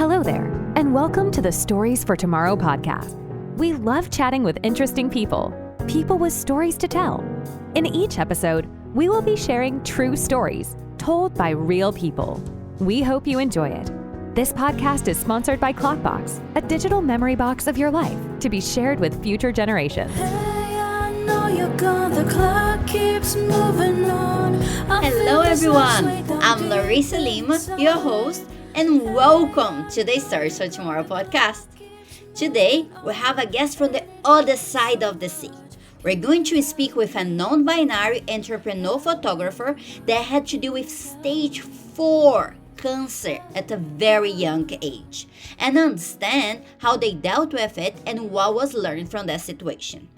Hello there, and welcome to the Stories for Tomorrow podcast. We love chatting with interesting people with stories to tell. In each episode, we will be sharing true stories told by real people. We hope you enjoy it. This podcast is sponsored by Klokbox, a digital memory box of your life to be shared with future generations. Hello everyone, I'm Larissa Lima, your host, and welcome to the Stories for Tomorrow podcast. Today, we have a guest from the other side of the sea. We're going to speak with a non-binary entrepreneur photographer that had to deal with stage 4 cancer at a very young age and understand how they dealt with it and what was learned from that situation.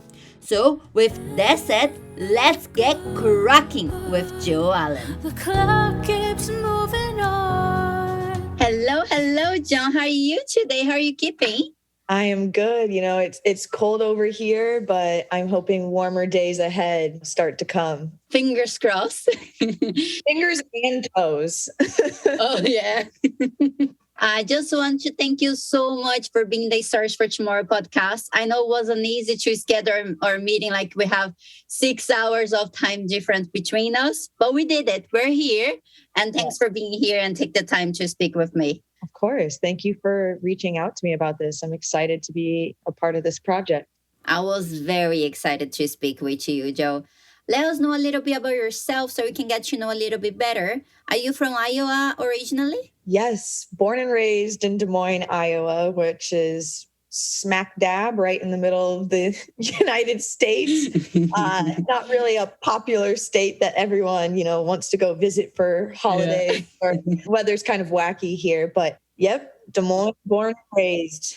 So, with that said, let's get cracking with Joe Allen. The clock keeps moving on. Hello, John. How are you today? How are you keeping? I am good. It's cold over here, but I'm hoping warmer days ahead start to come. Fingers crossed. Fingers and toes. Oh, yeah. I just want to thank you so much for being the Stories for Tomorrow podcast. I know it wasn't easy to schedule our meeting, like we have 6 hours of time difference between us, but we did it. We're here. And thanks for being here and take the time to speak with me. Of course. Thank you for reaching out to me about this. I'm excited to be a part of this project. I was very excited to speak with you, Joe. Let us know a little bit about yourself so we can get to know a little bit better. Are you from Iowa originally? Yes, born and raised in Des Moines, Iowa, which is smack dab right in the middle of the United States. Not really a popular state that everyone, wants to go visit for holidays or weather's kind of wacky here. But yep, Des Moines, born and raised.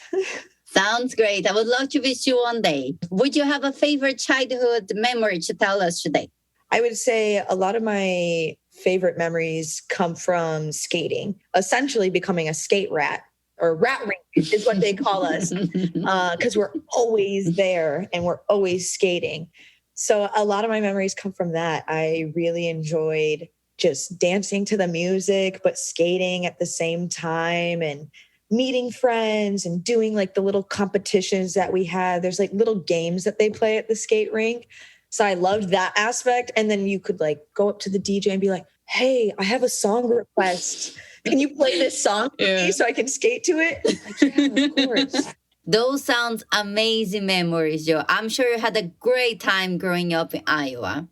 Sounds great. I would love to visit you one day. Would you have a favorite childhood memory to tell us today? I would say a lot of my favorite memories come from skating, essentially becoming a skate rat, or rat ring is what they call us, because we're always there and we're always skating. So a lot of my memories come from that. I really enjoyed just dancing to the music, but skating at the same time and meeting friends and doing like the little competitions that we had. There's like little games that they play at the skate rink. So I loved that aspect. And then you could like go up to the DJ and be like, hey, I have a song request. Can you play this song for me so I can skate to it? Like, yeah, of course. Those sounds amazing memories, Joe. I'm sure you had a great time growing up in Iowa.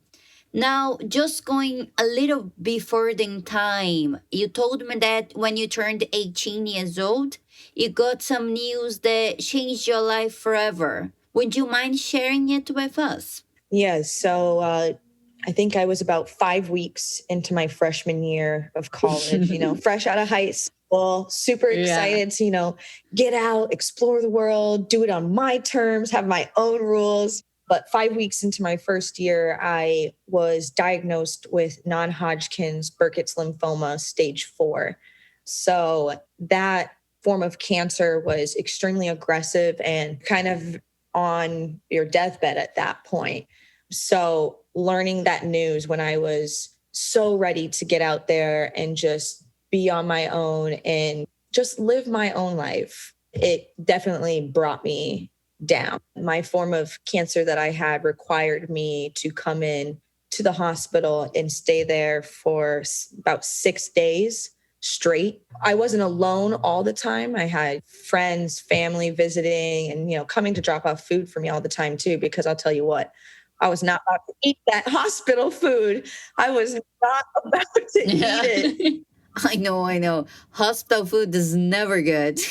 Now, just going a little bit further in time, you told me that when you turned 18 years old, you got some news that changed your life forever. Would you mind sharing it with us? Yeah, so I think I was about 5 weeks into my freshman year of college, fresh out of high school, super excited to, get out, explore the world, do it on my terms, have my own rules. But 5 weeks into my first year, I was diagnosed with non-Hodgkin's Burkitt's lymphoma, stage 4. So that form of cancer was extremely aggressive and kind of on your deathbed at that point. So learning that news when I was so ready to get out there and just be on my own and just live my own life, it definitely brought me down. My form of cancer that I had required me to come in to the hospital and stay there for about 6 days straight. I wasn't alone all the time. I had friends, family visiting and, coming to drop off food for me all the time too, because I'll tell you what, I was not about to eat that hospital food. I was not about to eat it. I know. Hospital food is never good.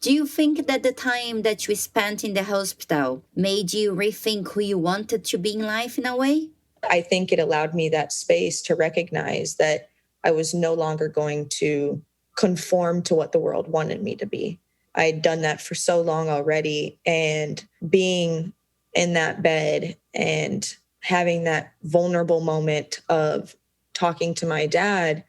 Do you think that the time that you spent in the hospital made you rethink who you wanted to be in life in a way? I think it allowed me that space to recognize that I was no longer going to conform to what the world wanted me to be. I had done that for so long already, and being in that bed and having that vulnerable moment of talking to my dad,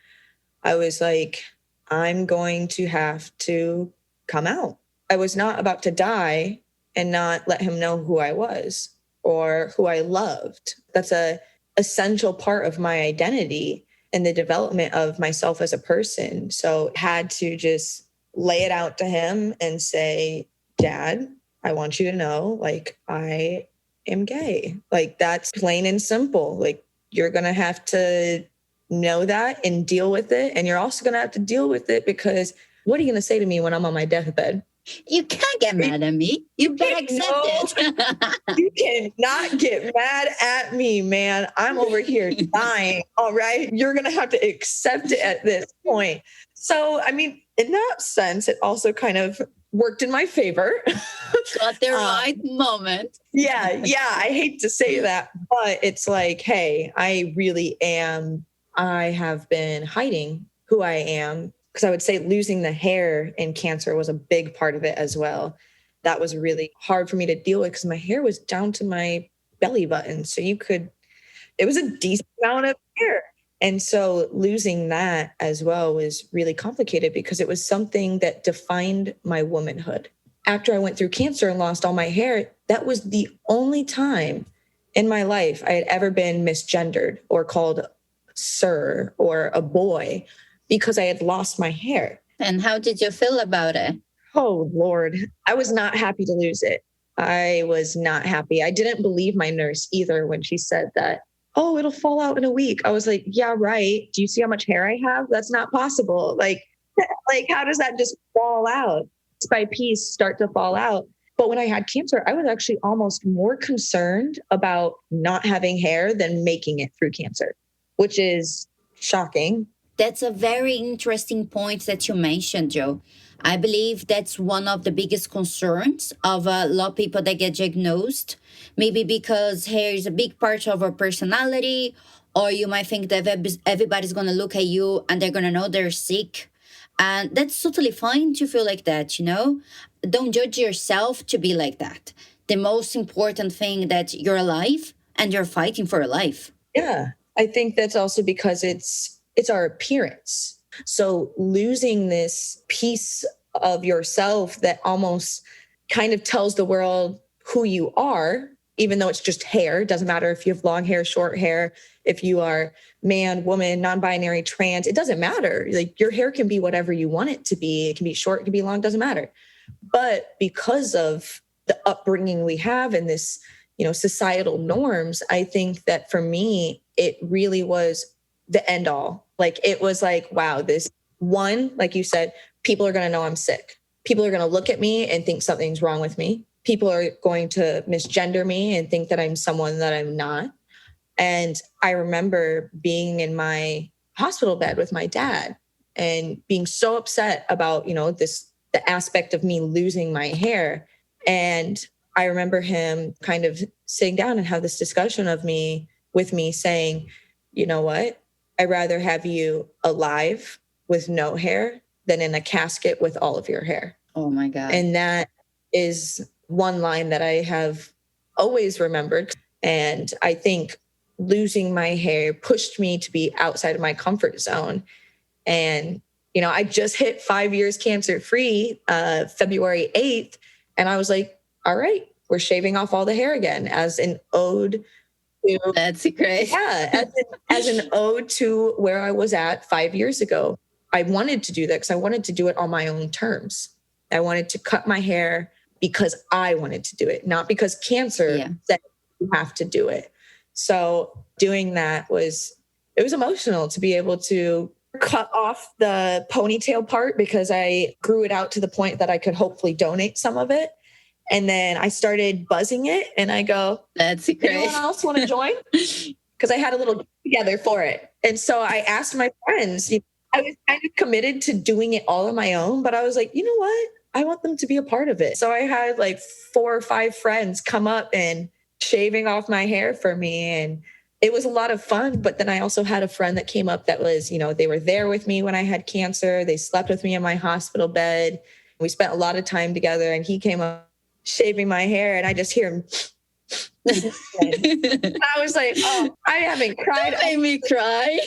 I was like, I'm going to have to come out. I was not about to die and not let him know who I was or who I loved. That's a essential part of my identity and the development of myself as a person. So I had to just lay it out to him and say, Dad, I want you to know, like, I am gay. Like, that's plain and simple. Like, you're going to have to know that and deal with it. And you're also going to have to deal with it because what are you going to say to me when I'm on my deathbed? You can't get mad at me. You better accept it. You cannot get mad at me, man. I'm over here dying. All right. You're going to have to accept it at this point. So, I mean, in that sense, it also kind of worked in my favor. Got the right moment. Yeah. I hate to say that, but it's like, hey, I have been hiding who I am. Because I would say losing the hair in cancer was a big part of it as well. That was really hard for me to deal with because my hair was down to my belly button. So it was a decent amount of hair. And so losing that as well was really complicated because it was something that defined my womanhood. After I went through cancer and lost all my hair, that was the only time in my life I had ever been misgendered or called sir or a boy, because I had lost my hair. And how did you feel about it? Oh, Lord. I was not happy to lose it. I was not happy. I didn't believe my nurse either when she said that, oh, it'll fall out in a week. I was like, yeah, right. Do you see how much hair I have? That's not possible. Like how does that just fall out? Piece by piece start to fall out. But when I had cancer, I was actually almost more concerned about not having hair than making it through cancer, which is shocking. That's a very interesting point that you mentioned, Joe. I believe that's one of the biggest concerns of a lot of people that get diagnosed. Maybe because hair is a big part of our personality, or you might think that everybody's going to look at you and they're going to know they're sick. And that's totally fine to feel like that, you know? Don't judge yourself to be like that. The most important thing that you're alive and you're fighting for your life. Yeah, I think that's also because it's our appearance. So losing this piece of yourself that almost kind of tells the world who you are, even though it's just hair, doesn't matter if you have long hair, short hair, if you are man, woman, non-binary, trans, it doesn't matter. Like your hair can be whatever you want it to be. It can be short, it can be long, doesn't matter. But because of the upbringing we have and this, societal norms, I think that for me, it really was the end all. Like it was like, wow, this one, like you said, people are going to know I'm sick. People are going to look at me and think something's wrong with me. People are going to misgender me and think that I'm someone that I'm not. And I remember being in my hospital bed with my dad and being so upset about, the aspect of me losing my hair. And I remember him kind of sitting down and have this discussion with me saying, you know what? I'd rather have you alive with no hair than in a casket with all of your hair. Oh my God. And that is one line that I have always remembered. And I think losing my hair pushed me to be outside of my comfort zone. And, I just hit 5 years cancer-free, February 8th. And I was like, all right, we're shaving off all the hair again as an ode. That's great. Yeah, as an ode to where I was at 5 years ago. I wanted to do that because I wanted to do it on my own terms. I wanted to cut my hair because I wanted to do it, not because cancer said you have to do it. So doing that was emotional to be able to cut off the ponytail part because I grew it out to the point that I could hopefully donate some of it. And then I started buzzing it and I go, that's great. Anyone else want to join? Because I had a little get together for it. And so I asked my friends, I was kind of committed to doing it all on my own, but I was like, you know what? I want them to be a part of it. So I had like 4 or 5 friends come up and shaving off my hair for me. And it was a lot of fun. But then I also had a friend that came up that was, they were there with me when I had cancer. They slept with me in my hospital bed. We spent a lot of time together and he came up shaving my hair and I just hear him. And I was like, oh, I haven't cried. Don't make me cry.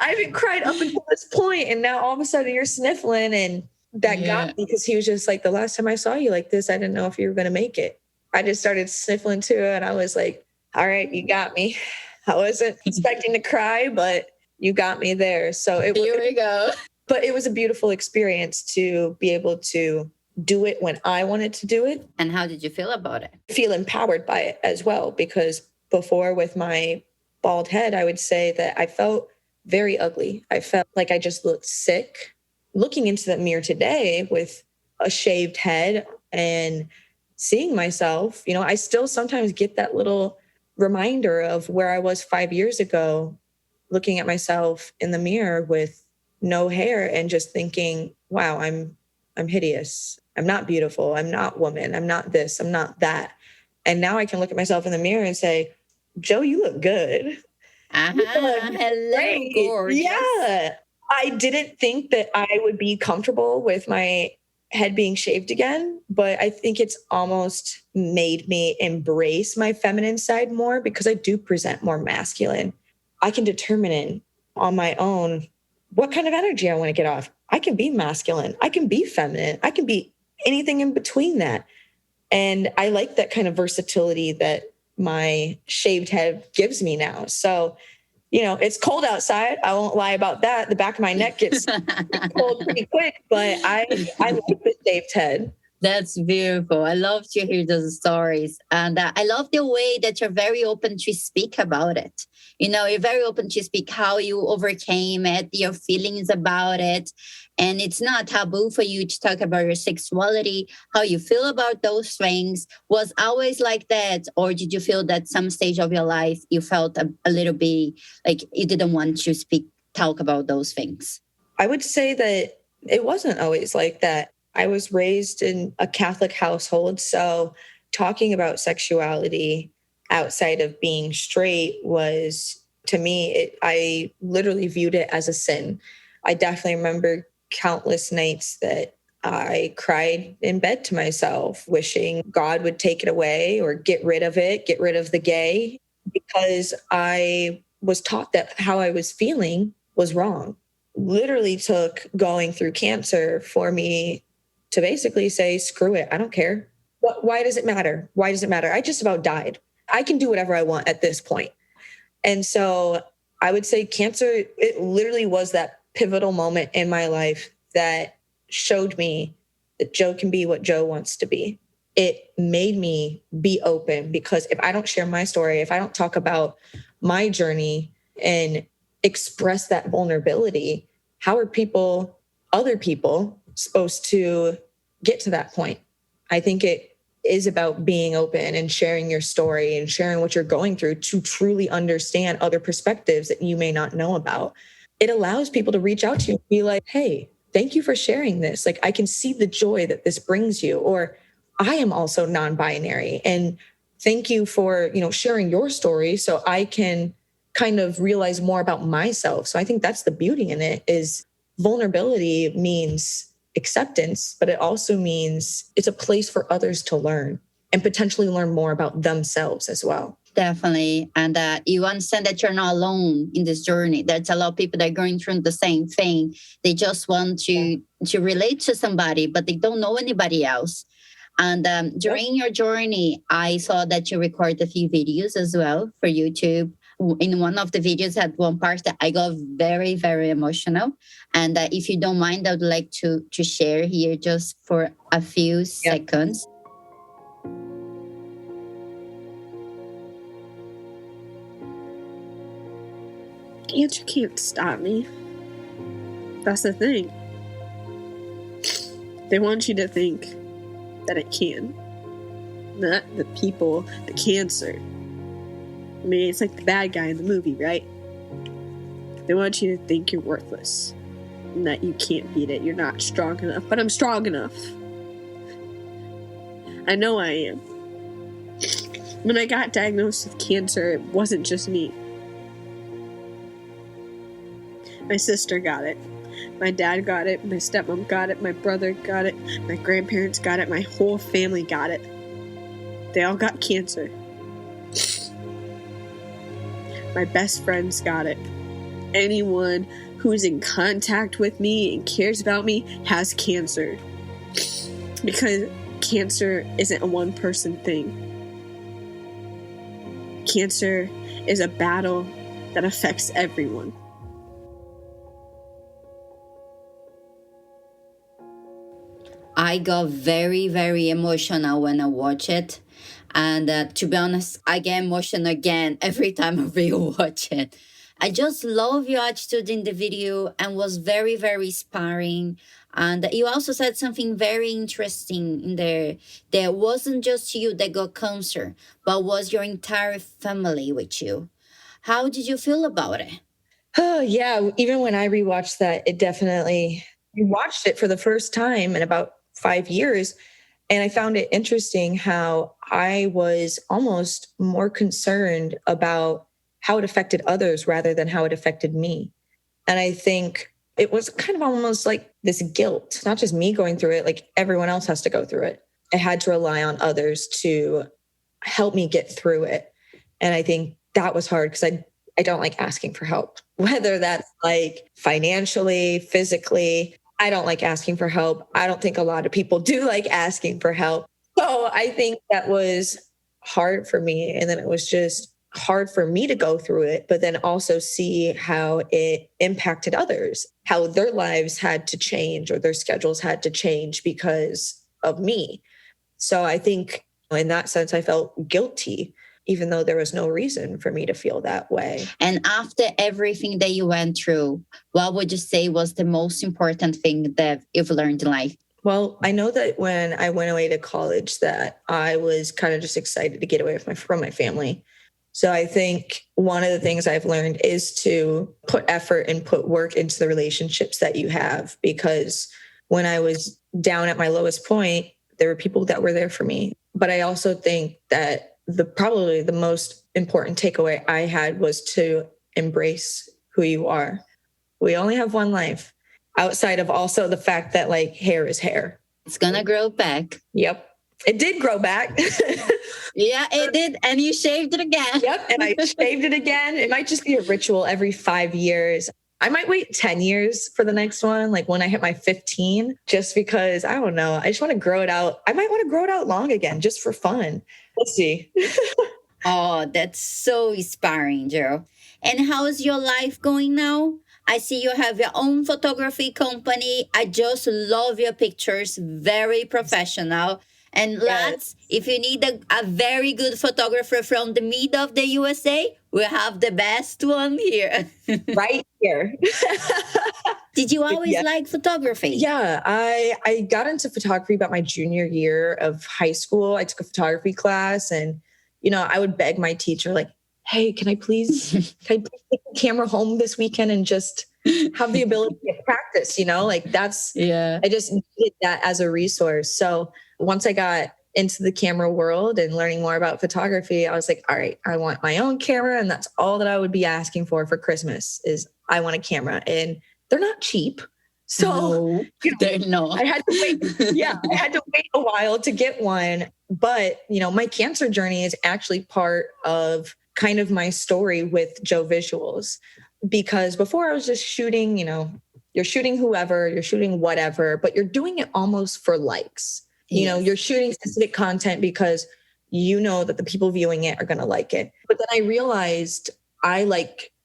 I haven't cried up until this point. And now all of a sudden you're sniffling. And that got me because he was just like, the last time I saw you like this, I didn't know if you were going to make it. I just started sniffling too. And I was like, all right, you got me. I wasn't expecting to cry, but you got me there. So here we go. But it was a beautiful experience to be able to do it when I wanted to do it. And how did you feel about it? Feel empowered by it as well, because before, with my bald head, I would say that I felt very ugly. I felt like I just looked sick. Looking into the mirror today with a shaved head and seeing myself, I still sometimes get that little reminder of where I was 5 years ago, looking at myself in the mirror with no hair and just thinking, wow, I'm hideous. I'm not beautiful. I'm not woman. I'm not this. I'm not that. And now I can look at myself in the mirror and say, Joe, you look good. Hello, Great. gorgeous. Yeah. I didn't think that I would be comfortable with my head being shaved again, but I think it's almost made me embrace my feminine side more because I do present more masculine. I can determine on my own what kind of energy I want to get off. I can be masculine. I can be feminine. I can be anything in between that. And I like that kind of versatility that my shaved head gives me now. So, it's cold outside. I won't lie about that. The back of my neck gets cold pretty quick, but I like the shaved head. That's beautiful. I love to hear those stories. And I love the way that you're very open to speak about it. You're very open to speak how you overcame it, your feelings about it. And it's not taboo for you to talk about your sexuality, how you feel about those things. Was always like that? Or did you feel that some stage of your life you felt a little bit like you didn't want to talk about those things? I would say that it wasn't always like that. I was raised in a Catholic household, so talking about sexuality outside of being straight was, to me, I literally viewed it as a sin. I definitely remember countless nights that I cried in bed to myself, wishing God would take it away or get rid of it, get rid of the gay, because I was taught that how I was feeling was wrong. Literally took going through cancer for me to basically say, screw it, I don't care. Why does it matter? Why does it matter? I just about died. I can do whatever I want at this point. And so I would say cancer, it literally was that pivotal moment in my life that showed me that Joe can be what Joe wants to be. It made me be open, because if I don't share my story, if I don't talk about my journey and express that vulnerability, how are other people supposed to get to that point? I think it is about being open and sharing your story and sharing what you're going through to truly understand other perspectives that you may not know about. It allows people to reach out to you and be like, hey, thank you for sharing this. Like, I can see the joy that this brings you. Or I am also non-binary, and thank you for, sharing your story so I can kind of realize more about myself. So I think that's the beauty in it, is vulnerability means acceptance, but it also means it's a place for others to learn and potentially learn more about themselves as well. Definitely. And you understand that you're not alone in this journey. There's a lot of people that are going through the same thing. They just want to relate to somebody, but they don't know anybody else. And during your journey, I saw that you recorded a few videos as well for YouTube. In one of the videos, at one part that I got very, very emotional. And if you don't mind, I would like to share here just for a few seconds. Cancer can't stop me. That's the thing. They want you to think that it can. Not the people, the cancer. I mean, it's like the bad guy in the movie, right? They want you to think you're worthless and that you can't beat it. You're not strong enough, but I'm strong enough. I know I am. When I got diagnosed with cancer, it wasn't just me. My sister got it. My dad got it. My stepmom got it. My brother got it. My grandparents got it. My whole family got it. They all got cancer. My best friends got it. Anyone who's in contact with me and cares about me has cancer. Because cancer isn't a one-person thing. Cancer is a battle that affects everyone. I got very, very emotional when I watch it. And to be honest, I get emotional again every time I rewatch it. I just love your attitude in the video and was very, very inspiring. And you also said something very interesting in there. There wasn't just you that got cancer, but was your entire family with you. How did you feel about it? Oh, yeah. Even when I rewatched that, it definitely, I watched it for the first time in about 5 years. And I found it interesting how I was almost more concerned about how it affected others rather than how it affected me. And I think it was kind of almost like this guilt, not just me going through it, like everyone else has to go through it. I had to rely on others to help me get through it. And I think that was hard because I don't like asking for help, whether that's like financially, physically. I don't like asking for help. I don't think a lot of people do like asking for help. So I think that was hard for me. And then it was just hard for me to go through it, but then also see how it impacted others, how their lives had to change or their schedules had to change because of me. So I think in that sense, I felt guilty, even though there was no reason for me to feel that way. And after everything that you went through, what would you say was the most important thing that you've learned in life? Well, I know that when I went away to college that I was kind of just excited to get away from my family. So I think one of the things I've learned is to put effort and put work into the relationships that you have, because when I was down at my lowest point, there were people that were there for me. But I also think that probably the most important takeaway I had was to embrace who you are. We only have one life, outside of also the fact that like hair is hair. It's gonna grow back. Yep. It did grow back. Yeah, it did. And you shaved it again. Yep. And I shaved it again. It might just be a ritual every 5 years. I might wait 10 years for the next one, like when I hit my 15, just because I don't know. I just want to grow it out. I might want to grow it out long again just for fun. We'll see. Oh, that's so inspiring, Joe. And how is your life going now? I see you have your own photography company. I just love your pictures. Very professional. And lads, if you need a very good photographer from the mid of the USA, we have the best one here. Right here. Did you always like photography? Yeah, I got into photography about my junior year of high school. I took a photography class and, I would beg my teacher like, hey, can I please take the camera home this weekend and just have the ability to practice, like I just needed that as a resource. So once I got into the camera world and learning more about photography, I was like, all right, I want my own camera. And that's all that I would be asking for Christmas is I want a camera. And they're not cheap. So they're not. I had to wait. Yeah, I had to wait a while to get one. But, my cancer journey is actually part of kind of my story with Jovisuals. Because before I was just shooting, you're shooting whoever, you're shooting whatever, but you're doing it almost for likes. You're shooting specific content because you know that the people viewing it are going to like it. But then I realized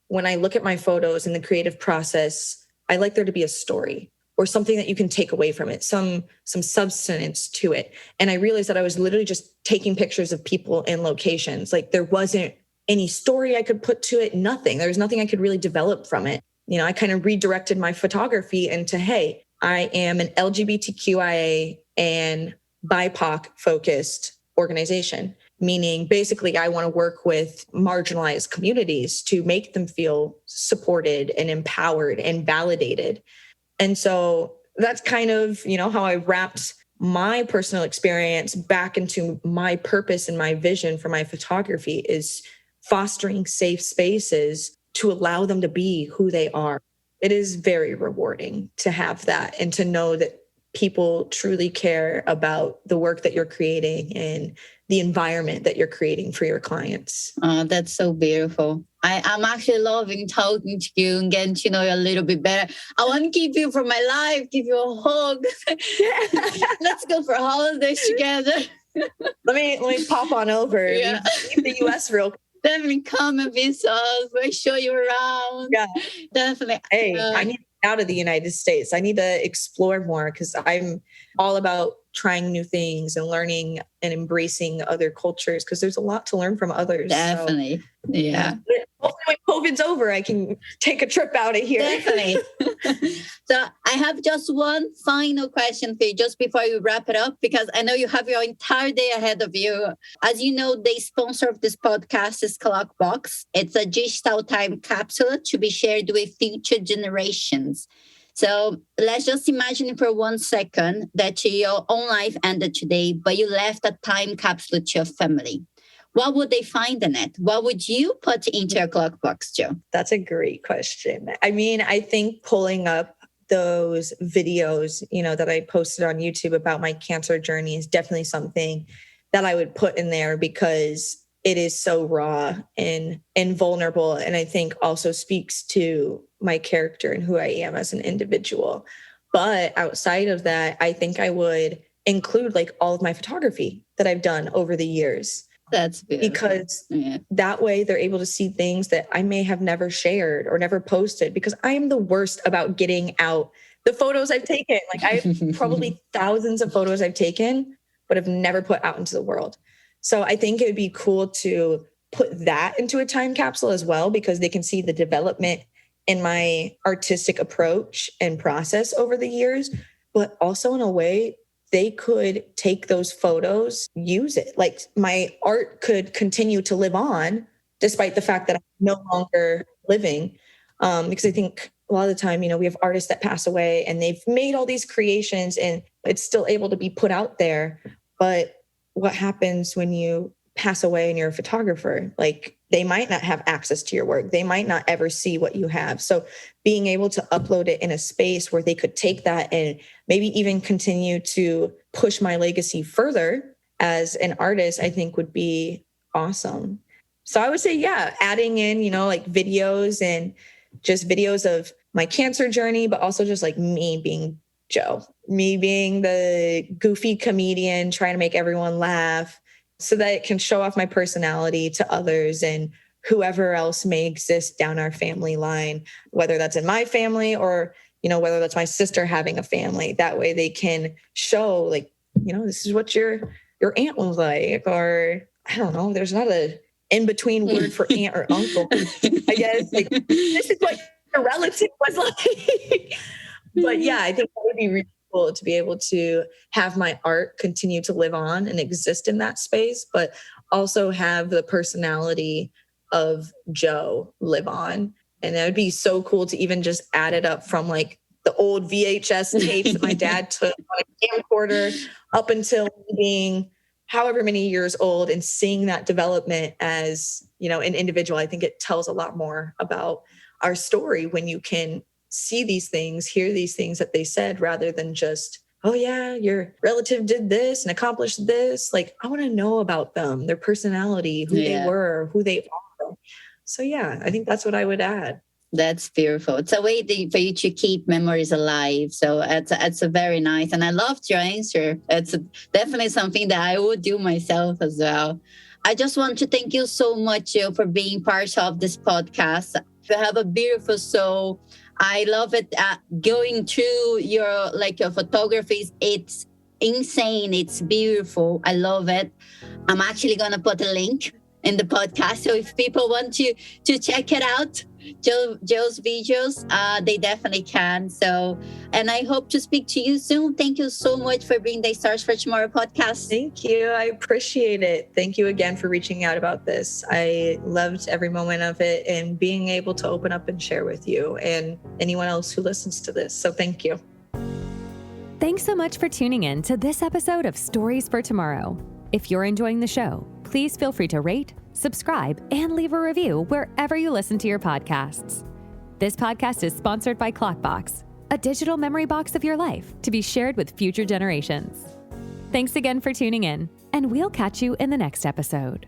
when I look at my photos in the creative process, I like there to be a story or something that you can take away from it, some substance to it. And I realized that I was literally just taking pictures of people in locations. Like there wasn't any story I could put to it, nothing. There was nothing I could really develop from it. I kind of redirected my photography into, hey, I am an LGBTQIA and BIPOC focused organization, meaning basically I want to work with marginalized communities to make them feel supported and empowered and validated. And so that's kind of, how I wrapped my personal experience back into my purpose and my vision for my photography is fostering safe spaces to allow them to be who they are. It is very rewarding to have that and to know that people truly care about the work that you're creating and the environment that you're creating for your clients. That's so beautiful. I'm actually loving talking to you and getting to know you a little bit better. I want to keep you for my life, give you a hug. Let's go for holidays together. Let me pop on over. Yeah. Leave the US real quick. Definitely come and visit us. We'll show you around. Yeah. Definitely. Hey, I need out of the United States. I need to explore more because I'm all about trying new things and learning and embracing other cultures because there's a lot to learn from others. Definitely. So, yeah. Hopefully when COVID's over, I can take a trip out of here. Definitely. So I have just one final question for you just before you wrap it up, because I know you have your entire day ahead of you. As you know, the sponsor of this podcast is Klokbox. It's a digital time capsule to be shared with future generations. So let's just imagine for 1 second that your own life ended today, but you left a time capsule to your family. What would they find in it? What would you put into your Klokbox, Jo? That's a great question. I mean, I think pulling up those videos, that I posted on YouTube about my cancer journey is definitely something that I would put in there because it is so raw and vulnerable. And I think also speaks to my character and who I am as an individual. But outside of that, I think I would include like all of my photography that I've done over the years. That's beautiful. Because that way they're able to see things that I may have never shared or never posted, because I am the worst about getting out the photos I've taken. Like I have probably thousands of photos I've taken, but have never put out into the world. So I think it would be cool to put that into a time capsule as well, because they can see the development in my artistic approach and process over the years, but also in a way they could take those photos, use it. Like my art could continue to live on despite the fact that I'm no longer living. Because I think a lot of the time, we have artists that pass away and they've made all these creations and it's still able to be put out there. But what happens when you pass away and you're a photographer? Like they might not have access to your work. They might not ever see what you have. So being able to upload it in a space where they could take that and maybe even continue to push my legacy further as an artist, I think would be awesome. So I would say, adding in, like videos and just videos of my cancer journey, but also just like me being Jo, me being the goofy comedian, trying to make everyone laugh so that it can show off my personality to others and whoever else may exist down our family line, whether that's in my family or, whether that's my sister having a family. That way they can show like, this is what your aunt was like, or I don't know, there's not a in-between word for aunt or uncle. I guess like this is what your relative was like. But yeah, I think that would be really cool to be able to have my art continue to live on and exist in that space, but also have the personality of Jo live on. And it would be so cool to even just add it up from like the old VHS tapes that my dad took on a camcorder up until being however many years old and seeing that development as, an individual. I think it tells a lot more about our story when you can see these things, hear these things that they said, rather than just, oh yeah, your relative did this and accomplished this. Like, I want to know about them, their personality, who they were, who they are. So yeah, I think that's what I would add. That's beautiful. It's a way for you to keep memories alive. So it's a very nice. And I loved your answer. It's definitely something that I would do myself as well. I just want to thank you so much, Jo, for being part of this podcast. You have a beautiful soul. I love it. Going through your photography, it's insane. It's beautiful. I love it. I'm actually going to put a link in the podcast. So if people want to check it out, Jo's visuals, they definitely can. So, and I hope to speak to you soon. Thank you so much for being the Stars for Tomorrow podcast. Thank you. I appreciate it. Thank you again for reaching out about this. I loved every moment of it and being able to open up and share with you and anyone else who listens to this. So thank you. Thanks so much for tuning in to this episode of Stories for Tomorrow. If you're enjoying the show, please feel free to rate, subscribe, and leave a review wherever you listen to your podcasts. This podcast is sponsored by Klokbox, a digital memory box of your life to be shared with future generations. Thanks again for tuning in, and we'll catch you in the next episode.